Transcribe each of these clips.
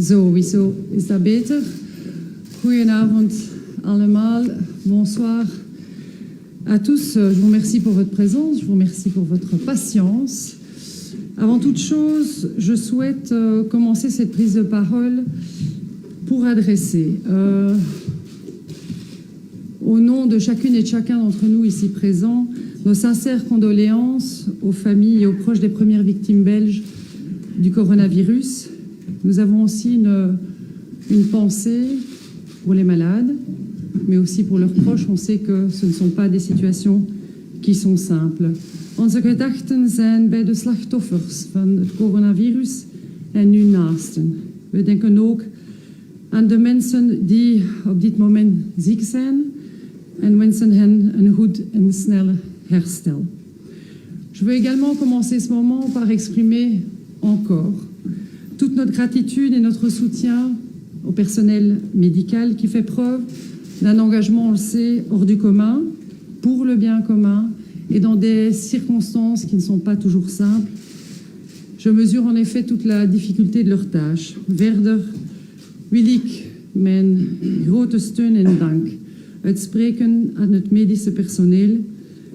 Zo, wieso is dat beter? Goedenavond allemaal, bonsoir à tous. Je vous remercie pour votre présence, je vous remercie pour votre patience. Avant toute chose, je souhaite commencer cette prise de parole pour adresser, au nom de chacune et de chacun d'entre nous ici présents, nos sincères condoléances aux familles et aux proches des premières victimes belges du coronavirus. Nous avons aussi une pensée pour les malades, mais aussi pour leurs proches. On sait que ce ne sont pas des situations qui sont simples. Onze gedachten zijn bij de slachtoffers van het coronavirus en hun naasten. We denken ook aan de mensen die op dit moment ziek zijn en wensen hen een goed en snel herstel. Je veux également commencer ce moment par exprimer encore toute notre gratitude et notre soutien au personnel médical qui fait preuve d'un engagement, on le sait, hors du commun, pour le bien commun et dans des circonstances qui ne sont pas toujours simples. Je mesure en effet toute la difficulté de leur tâche. Verder wil ik mijn grote steun en dank uitspreken aan het medische personeel.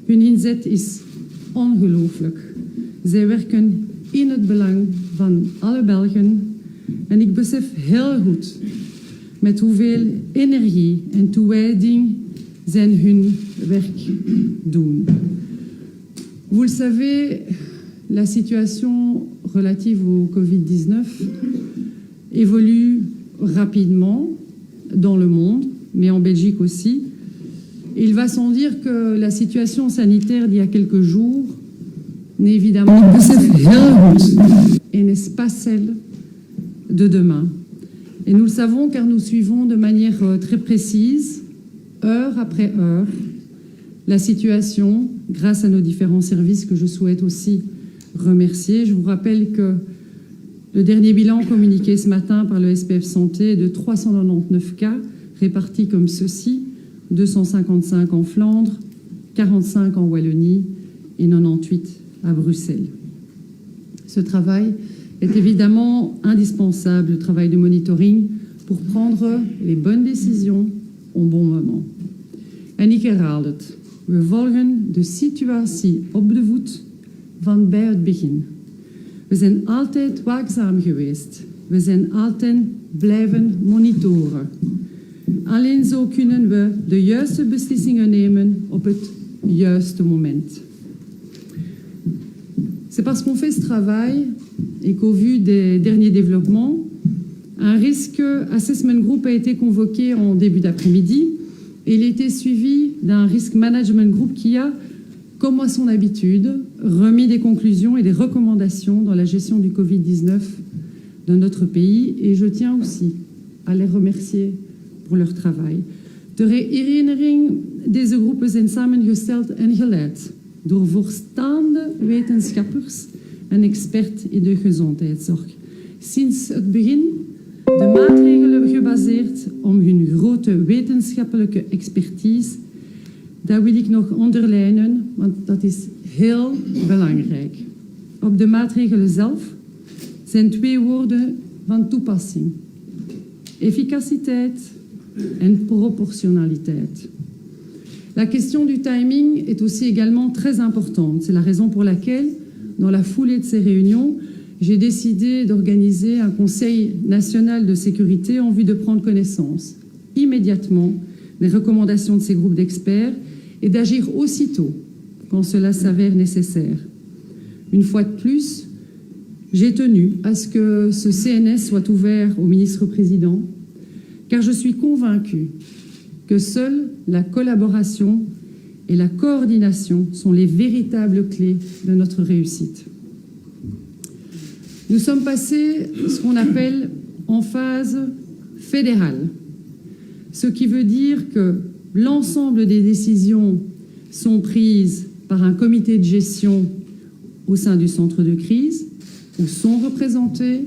Hun inzet is ongelooflijk. Zij werken in het belang van alle Belgen en ik besef heel goed met hoeveel energie en toewijding zij hun werk doen. Vous le savez, la situation relative au Covid-19 évolue rapidement dans le monde, mais en Belgique aussi. Il va sans dire que la situation sanitaire d'il y a quelques jours n'est évidemment pas celle et n'est pas celle de demain. Et nous le savons car nous suivons de manière très précise, heure après heure, la situation grâce à nos différents services que je souhaite aussi remercier. Je vous rappelle que le dernier bilan communiqué ce matin par le SPF Santé est de 399 cas répartis comme ceci, 255 en Flandre, 45 en Wallonie et 98 à Bruxelles. Ce travail est évidemment indispensable, le travail de monitoring, pour prendre les bonnes décisions au bon moment. En ik herhaal het. We volgen de situatie op de voet van bij het begin. We zijn altijd waakzaam geweest. We zijn altijd blijven monitoren. Alleen zo kunnen we de juiste beslissingen nemen op het juiste moment. C'est parce qu'on fait ce travail et qu'au vu des derniers développements, un risque assessment group a été convoqué en début d'après-midi et il a été suivi d'un risk management group qui a, comme à son habitude, remis des conclusions et des recommandations dans la gestion du Covid-19 dans notre pays et je tiens aussi à les remercier pour leur travail. De herinnering, deze groepen zijn samengesteld en geleid door voorstaande wetenschappers en experts in de gezondheidszorg. Sinds het begin de maatregelen gebaseerd om hun grote wetenschappelijke expertise. Dat wil ik nog onderlijnen, want dat is heel belangrijk. Op de maatregelen zelf zijn 2 woorden van toepassing. Efficaciteit en proportionnaliteit. La question du timing est aussi également très importante. C'est la raison pour laquelle, dans la foulée de ces réunions, j'ai décidé d'organiser un Conseil national de sécurité en vue de prendre connaissance immédiatement des recommandations de ces groupes d'experts et d'agir aussitôt quand cela s'avère nécessaire. Une fois de plus, j'ai tenu à ce que ce CNS soit ouvert au ministre-président, car je suis convaincue que seule la collaboration et la coordination sont les véritables clés de notre réussite. Nous sommes passés ce qu'on appelle en phase fédérale, ce qui veut dire que l'ensemble des décisions sont prises par un comité de gestion au sein du centre de crise, où sont représentés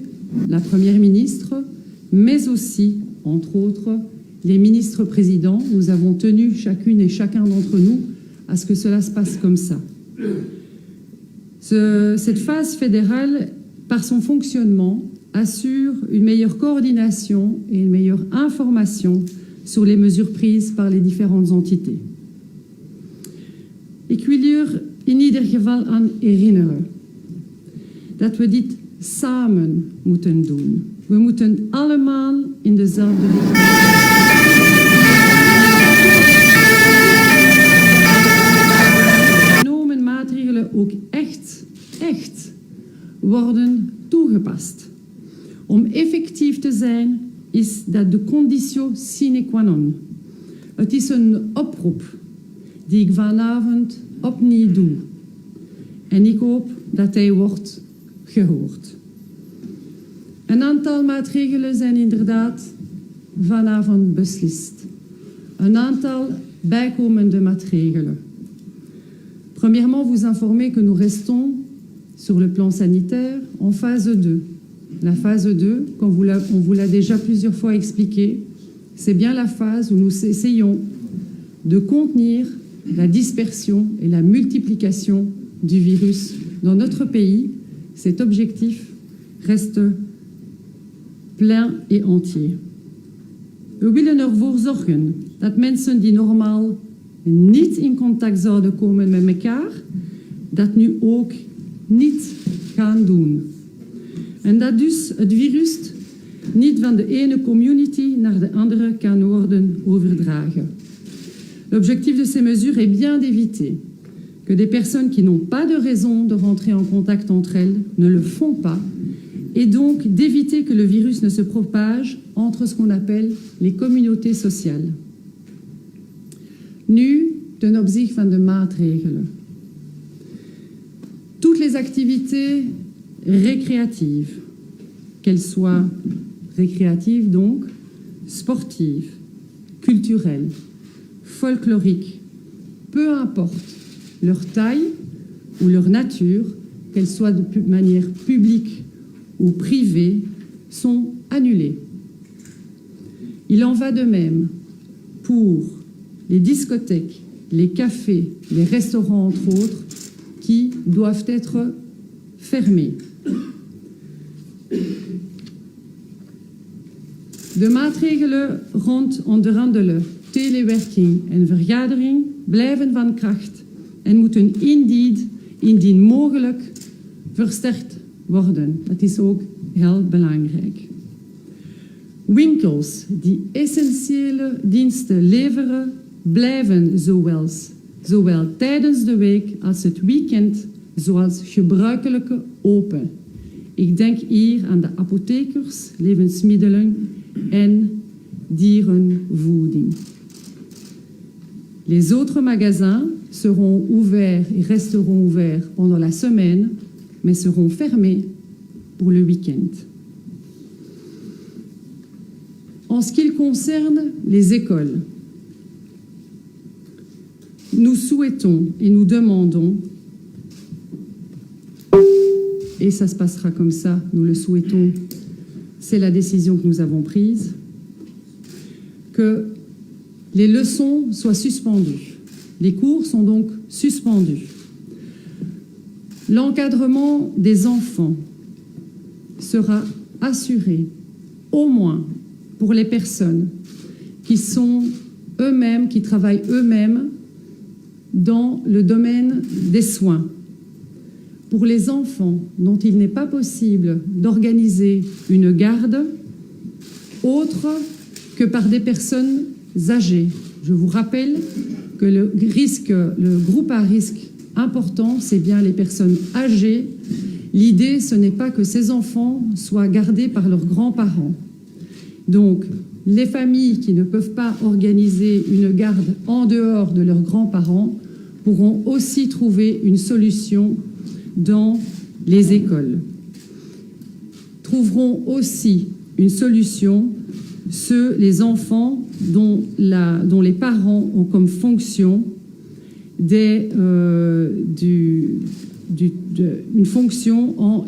la Première ministre, mais aussi, entre autres, les ministres-présidents. Nous avons tenu chacune et chacun d'entre nous à ce que cela se passe comme ça. Cette phase fédérale, par son fonctionnement, assure une meilleure coordination et une meilleure information sur les mesures prises par les différentes entités. Ik wil hier in ieder geval aan herinneren dat we dit samen moeten doen. We moeten allemaal in dezelfde richting. Genomen maatregelen ook echt worden toegepast. Om effectief te zijn is dat de conditio sine qua non. Het is een oproep die ik vanavond opnieuw doe. En ik hoop dat hij wordt gehoord. Een aantal maatregelen zijn inderdaad vanavond beslist. Een aantal bijkomende maatregelen. Premièrement, vous informer que nous restons sur le plan sanitaire en phase 2. La phase 2, on vous l'a déjà plusieurs fois expliqué, c'est bien la phase où nous essayons de contenir la dispersion et la multiplication du virus dans notre pays. Cet objectif reste plein et entier. We willen ervoor zorgen dat mensen die normaal niet in contact zouden komen met elkaar, dat nu ook niet gaan doen. En dat dus het virus niet van de ene community naar de andere kan worden overdragen. L'objectif de ces mesures est bien d'éviter que des personnes qui n'ont pas de raison de rentrer en contact entre elles ne le font pas, et donc d'éviter que le virus ne se propage entre ce qu'on appelle les communautés sociales. Nu ten opzichte van de maatregelen. Toutes les activités récréatives, qu'elles soient récréatives donc, sportives, culturelles, folkloriques, peu importe leur taille ou leur nature, qu'elles soient de manière publique ou privée, sont annulées. Il en va de même pour les discothèques, les cafés, les restaurants entre autres, qui doivent être fermés. De maatregelen rond onder andere telewerking en vergadering blijven van kracht en moeten indien mogelijk versterkt worden. Dat is ook heel belangrijk. Winkels die essentiële diensten leveren blijven zowel tijdens de week als het weekend zoals gebruikelijk open. Ik denk hier aan de apothekers, levensmiddelen en dierenvoeding. Les autres magasins seront ouverts et resteront ouverts pendant la semaine, mais seront fermés pour le week-end. En ce qui concerne les écoles, nous souhaitons et nous demandons, et ça se passera comme ça, nous le souhaitons, c'est la décision que nous avons prise, que les leçons soient suspendues. Les cours sont donc suspendus. L'encadrement des enfants sera assuré, au moins pour les personnes qui sont eux-mêmes, qui travaillent eux-mêmes dans le domaine des soins. Pour les enfants dont il n'est pas possible d'organiser une garde autre que par des personnes âgées. Je vous rappelle que le groupe à risque important, c'est bien les personnes âgées. L'idée, ce n'est pas que ces enfants soient gardés par leurs grands-parents. Donc, les familles qui ne peuvent pas organiser une garde en dehors de leurs grands-parents pourront aussi trouver une solution dans les écoles. Trouveront aussi une solution les enfants dont les parents ont comme fonction une fonction en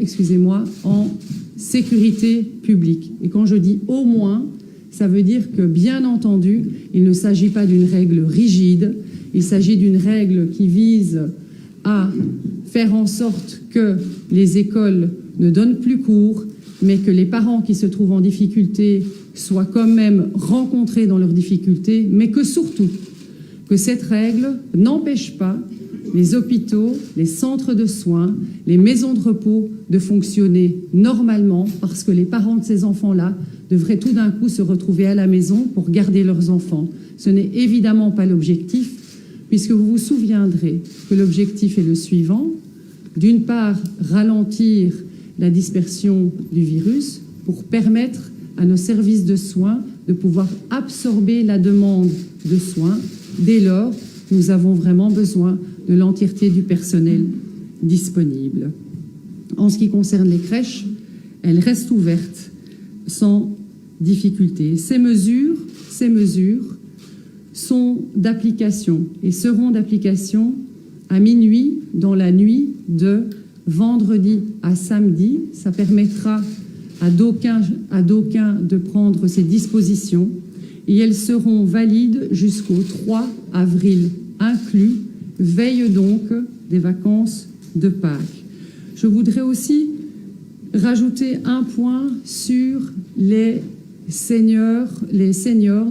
sécurité publique. Et quand je dis au moins, ça veut dire que, bien entendu, il ne s'agit pas d'une règle rigide, il s'agit d'une règle qui vise à faire en sorte que les écoles ne donnent plus cours, mais que les parents qui se trouvent en difficulté soient quand même rencontrés dans leurs difficultés, mais que surtout, que cette règle n'empêche pas les hôpitaux, les centres de soins, les maisons de repos de fonctionner normalement, parce que les parents de ces enfants-là devraient tout d'un coup se retrouver à la maison pour garder leurs enfants. Ce n'est évidemment pas l'objectif, puisque vous vous souviendrez que l'objectif est le suivant. D'une part, ralentir la dispersion du virus pour permettre à nos services de soins de pouvoir absorber la demande de soins. Dès lors, nous avons vraiment besoin de l'entièreté du personnel disponible. En ce qui concerne les crèches, elles restent ouvertes sans difficulté. Ces mesures sont d'application et seront d'application à minuit dans la nuit de vendredi à samedi. Ça permettra à d'aucuns de prendre ces dispositions et elles seront valides jusqu'au 3 avril inclus, veille donc des vacances de Pâques. Je voudrais aussi rajouter un point sur les seniors,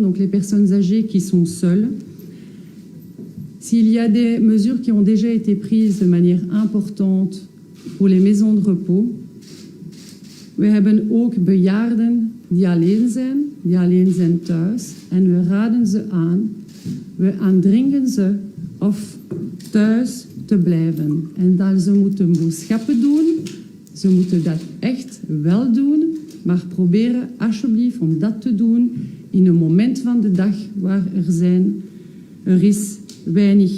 donc les personnes âgées qui sont seules. S'il y a des mesures qui ont déjà été prises de manière importante pour les maisons de repos, we hebben ook bejaarden die alleen zijn thuis, en we raden ze aan, we aandringen ze of thuis te blijven. En dan ze moeten boodschappen doen, ze moeten dat echt wel doen, maar proberen alsjeblieft om dat te doen in een moment van de dag waar er is weinig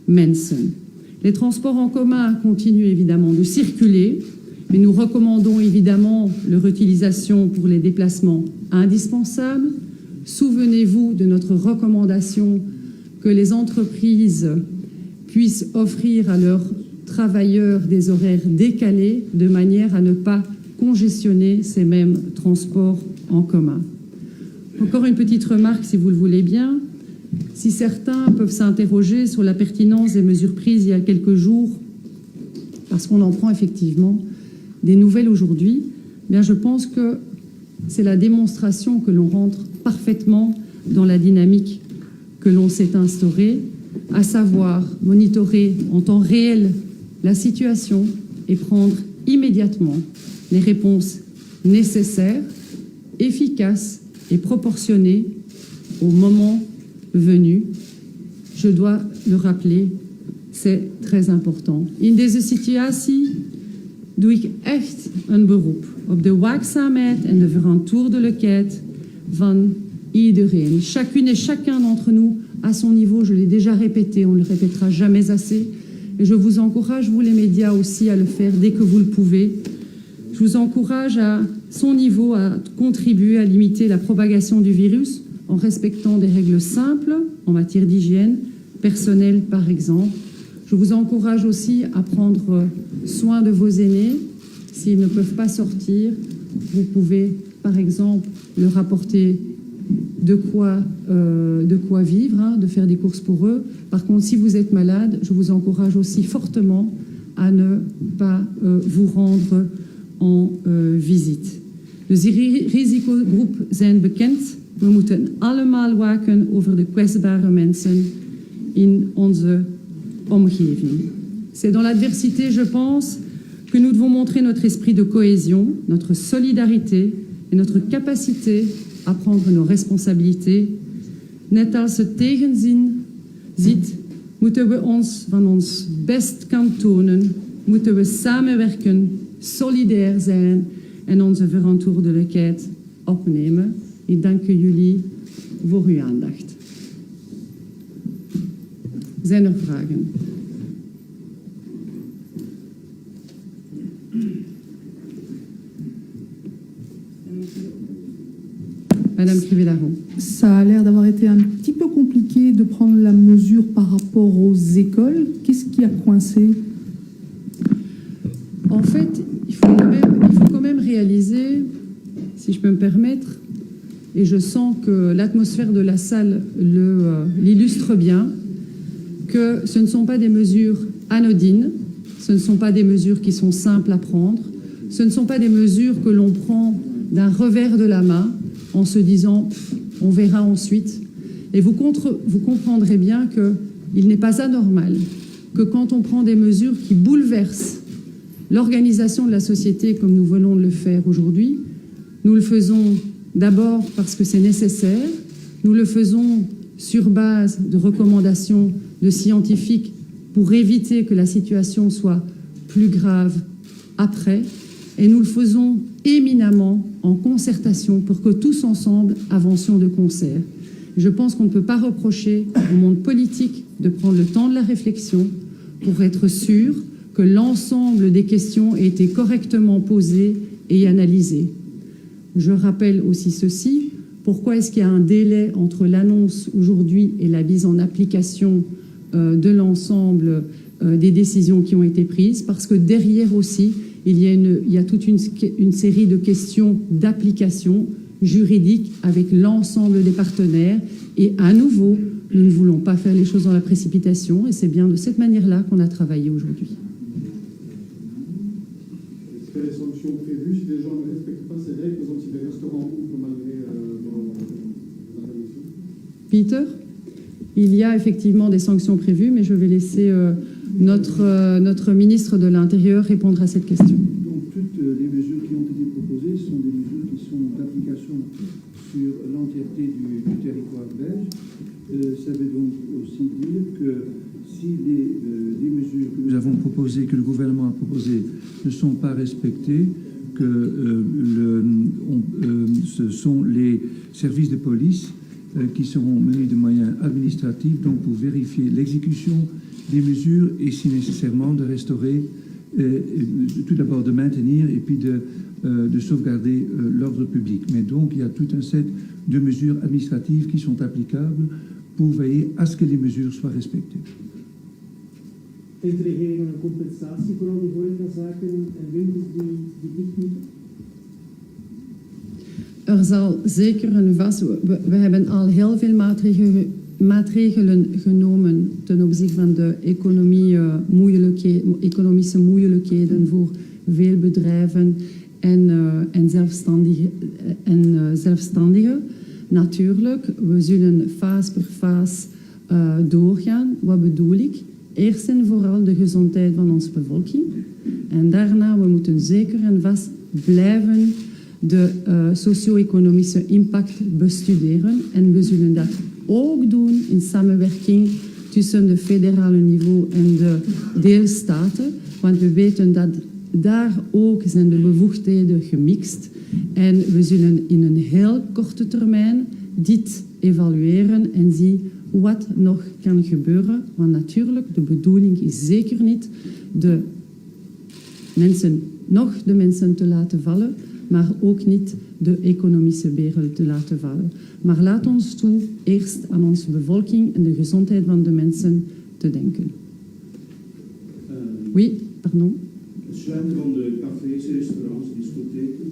mensen. Les transports en commun continuent évidemment de circuler, mais nous recommandons évidemment leur utilisation pour les déplacements indispensables. Souvenez-vous de notre recommandation que les entreprises puissent offrir à leurs travailleurs des horaires décalés de manière à ne pas congestionner ces mêmes transports en commun. Encore une petite remarque, si vous le voulez bien. Si certains peuvent s'interroger sur la pertinence des mesures prises il y a quelques jours, parce qu'on en prend effectivement des nouvelles aujourd'hui, bien je pense que c'est la démonstration que l'on rentre parfaitement dans la dynamique que l'on s'est instaurée, à savoir monitorer en temps réel la situation et prendre immédiatement les réponses nécessaires, efficaces et proportionnées au moment venu. Je dois le rappeler, c'est très important. In deze situatie doe ik echt een beroep op de waakzaamheid en de verantwoordelijkheid van iedereen. Chacune et chacun d'entre nous à son niveau, je l'ai déjà répété, on ne le répétera jamais assez. Et je vous encourage, vous les médias aussi, à le faire dès que vous le pouvez. Je vous encourage à son niveau à contribuer à limiter la propagation du virus en respectant des règles simples en matière d'hygiène personnelle, par exemple. Je vous encourage aussi à prendre soin de vos aînés. S'ils ne peuvent pas sortir, vous pouvez, par exemple, leur apporter de quoi vivre, de faire des courses pour eux. Par contre, si vous êtes malade, je vous encourage aussi fortement à ne pas vous rendre en visite. De risicogroepen zijn bekend. We moeten allemaal waken over de kwetsbare mensen in onze omgeving. C'est dans l'adversité, je pense, que nous devons montrer notre esprit de cohésion, notre solidarité et notre capacité à prendre nos responsabilités. Net als het tegenzin ziet, moeten we ons van ons best kan tonen, moeten we samenwerken, solidair zijn en onze verantwoordelijkheid opnemen. Ik dank jullie voor uw aandacht. Zijn er vragen? Madame Crivellaro. Ça a l'air d'avoir été un petit peu compliqué de prendre la mesure par rapport aux écoles. Qu'est-ce qui a coincé? En fait, il faut quand même réaliser, si je peux me permettre, et je sens que l'atmosphère de la salle l'illustre bien, que ce ne sont pas des mesures anodines, ce ne sont pas des mesures qui sont simples à prendre, ce ne sont pas des mesures que l'on prend d'un revers de la main en se disant « on verra ensuite ». Et vous comprendrez bien qu'il n'est pas anormal que quand on prend des mesures qui bouleversent l'organisation de la société comme nous venons de le faire aujourd'hui, nous le faisons d'abord parce que c'est nécessaire, nous le faisons sur base de recommandations de scientifiques pour éviter que la situation soit plus grave après, et nous le faisons éminemment en concertation pour que tous ensemble avancions de concert. Je pense qu'on ne peut pas reprocher au monde politique de prendre le temps de la réflexion pour être sûr que l'ensemble des questions aient été correctement posées et analysées. Je rappelle aussi ceci, pourquoi est-ce qu'il y a un délai entre l'annonce aujourd'hui et la mise en application de l'ensemble des décisions qui ont été prises? Parce que derrière aussi, il y a toute une série de questions d'application juridique avec l'ensemble des partenaires. Et à nouveau, nous ne voulons pas faire les choses dans la précipitation, et c'est bien de cette manière-là qu'on a travaillé aujourd'hui. Est-ce que les sanctions prévues, si les gens ne respectent pas ces règles, par exemple si les restaurants ouvrent malgré vos interventions? Peter, il y a effectivement des sanctions prévues, mais je vais laisser notre ministre de l'Intérieur répondre à cette question. Donc toutes les mesures qui ont été proposées sont des mesures qui sont d'application sur l'entièreté du territoire belge. Ça veut donc aussi dire que si les mesures que nous avons proposées, que le gouvernement a proposées, ne sont pas respectées, que ce sont les services de police qui seront munis de moyens administratifs donc pour vérifier l'exécution des mesures et si nécessairement de restaurer, tout d'abord de maintenir et puis de sauvegarder l'ordre public. Mais donc il y a tout un set de mesures administratives qui sont applicables pour veiller à ce que les mesures soient respectées. Heeft de regering een compensatie voor al die horecazaken en winkels die dicht moeten? Er zal zeker een we hebben al heel veel maatregelen genomen ten opzichte van de economische moeilijkheden voor veel bedrijven en zelfstandigen. Natuurlijk, we zullen fase per fase doorgaan. Wat bedoel ik? Eerst en vooral de gezondheid van onze bevolking. En daarna, we moeten zeker en vast blijven de socio-economische impact bestuderen. En we zullen dat ook doen in samenwerking tussen het federale niveau en de deelstaten. Want we weten dat daar ook zijn de bevoegdheden gemixt. En we zullen in een heel korte termijn dit evalueren en zien wat nog kan gebeuren. Want natuurlijk, de bedoeling is zeker niet de mensen te laten vallen, maar ook niet de economische wereld te laten vallen. Maar laat ons toe eerst aan onze bevolking en de gezondheid van de mensen te denken. Oui, pardon. Het sluiten van de cafés, restaurants, discotheken,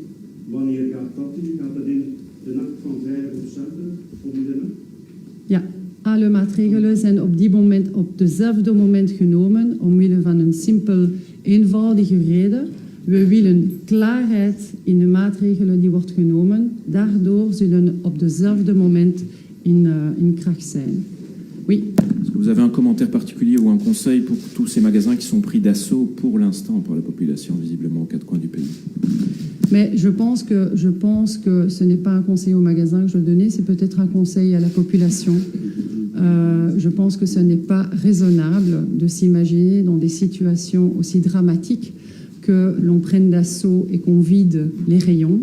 wanneer gaat dat in? Gaat dat in de nacht van vrijdag op zaterdag of middernacht? Ja, alle maatregelen zijn op die moment op dezelfde moment genomen omwille van een simpel, eenvoudige reden. We willen klaarheid in de maatregelen die wordt genomen. Daardoor zullen op dezelfde moment in kracht zijn. Oui. Est-ce que vous avez un commentaire particulier ou un conseil pour tous ces magasins qui sont pris d'assaut pour l'instant par la population, visiblement aux quatre coins du pays? Mais je pense que ce n'est pas un conseil aux magasins que je donnais, c'est peut-être un conseil à la population. Je pense que ce n'est pas raisonnable de s'imaginer dans des situations aussi dramatiques que l'on prenne d'assaut et qu'on vide les rayons.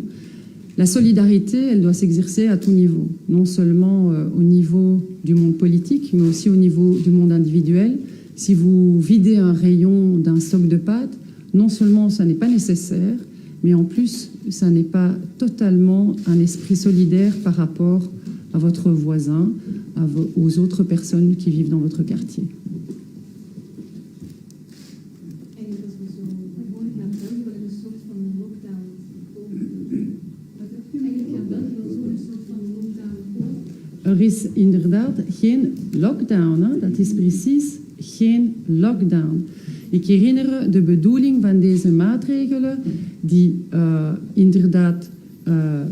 La solidarité, elle doit s'exercer à tout niveau, non seulement au niveau du monde politique, mais aussi au niveau du monde individuel. Si vous videz un rayon d'un stock de pâtes, non seulement ça n'est pas nécessaire, mais en plus, ça n'est pas totalement un esprit solidaire par rapport à votre voisin, aux autres personnes qui vivent dans votre quartier. Er is inderdaad geen lockdown, hè? Dat is precies geen lockdown. Ik herinner de bedoeling van deze maatregelen, die inderdaad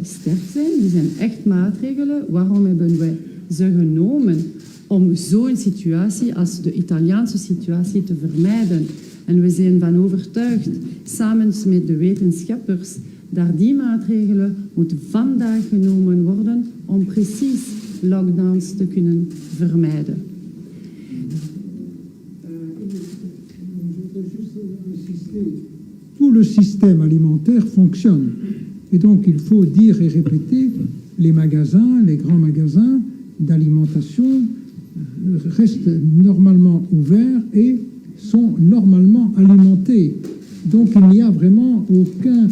sterk zijn, die zijn echt maatregelen. Waarom hebben wij ze genomen? Om zo'n situatie als de Italiaanse situatie te vermijden. En we zijn van overtuigd, samen met de wetenschappers, dat die maatregelen moeten vandaag genomen worden om precies lockdowns te kunnen vermijden. Tout le système alimentaire fonctionne. Et donc il faut dire et répéter, les magasins, les grands magasins d'alimentation restent normalement ouverts et sont normalement alimentés. Donc il n'y a vraiment aucune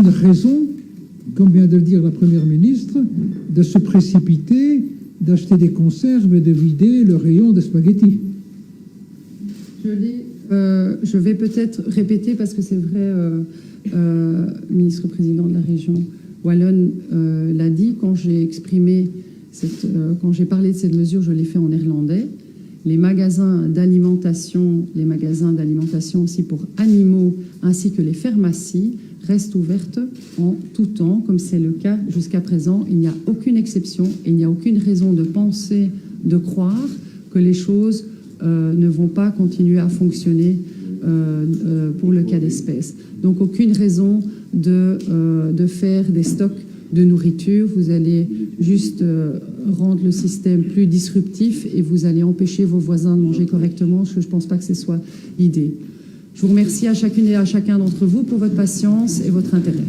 raison, comme vient de le dire la Première ministre, de se précipiter, d'acheter des conserves et de vider le rayon de spaghettis. Je vais peut-être répéter parce que c'est vrai, ministre-président de la région Wallonne l'a dit, quand j'ai quand j'ai parlé de cette mesure, je l'ai fait en néerlandais. Les magasins d'alimentation aussi pour animaux, ainsi que les pharmacies, restent ouvertes en tout temps, comme c'est le cas jusqu'à présent. Il n'y a aucune exception, il n'y a aucune raison de penser, de croire que les choses ne vont pas continuer à fonctionner pour le cas d'espèce. Donc aucune raison de faire des stocks de nourriture. Vous allez juste rendre le système plus disruptif et vous allez empêcher vos voisins de manger correctement, parce que je ne pense pas que ce soit l'idée. Je vous remercie à chacune et à chacun d'entre vous pour votre patience et votre intérêt.